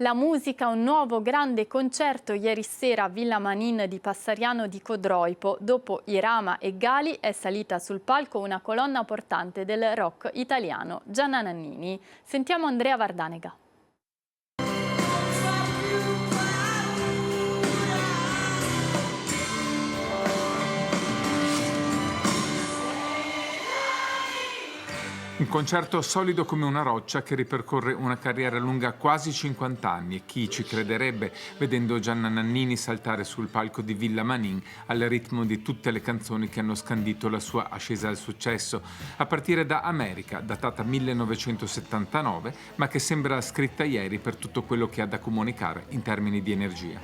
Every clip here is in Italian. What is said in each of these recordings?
La musica, un nuovo grande concerto ieri sera a Villa Manin di Passariano di Codroipo. Dopo Irama e Gali è salita sul palco una colonna portante del rock italiano, Gianna Nannini. Sentiamo Andrea Vardanega. Un concerto solido come una roccia che ripercorre una carriera lunga quasi 50 anni e chi ci crederebbe vedendo Gianna Nannini saltare sul palco di Villa Manin al ritmo di tutte le canzoni che hanno scandito la sua ascesa al successo, a partire da America, datata 1979, ma che sembra scritta ieri per tutto quello che ha da comunicare in termini di energia.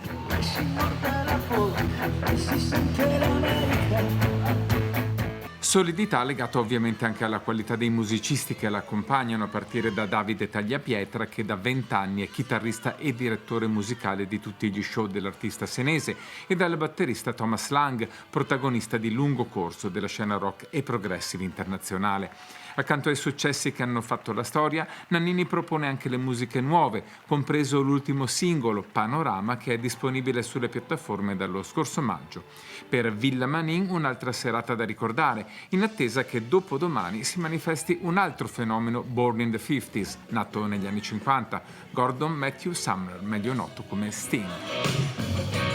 Solidità legata ovviamente anche alla qualità dei musicisti che l'accompagnano, a partire da Davide Tagliapietra, che da 20 anni è chitarrista e direttore musicale di tutti gli show dell'artista senese, e dal batterista Thomas Lang, protagonista di lungo corso della scena rock e progressive internazionale. Accanto ai successi che hanno fatto la storia, Nannini propone anche le musiche nuove, compreso l'ultimo singolo, Panorama, che è disponibile sulle piattaforme dallo scorso maggio. Per Villa Manin un'altra serata da ricordare, in attesa che dopodomani si manifesti un altro fenomeno born in the 50s, nato negli anni 50, Gordon Matthew Sumner, meglio noto come Sting.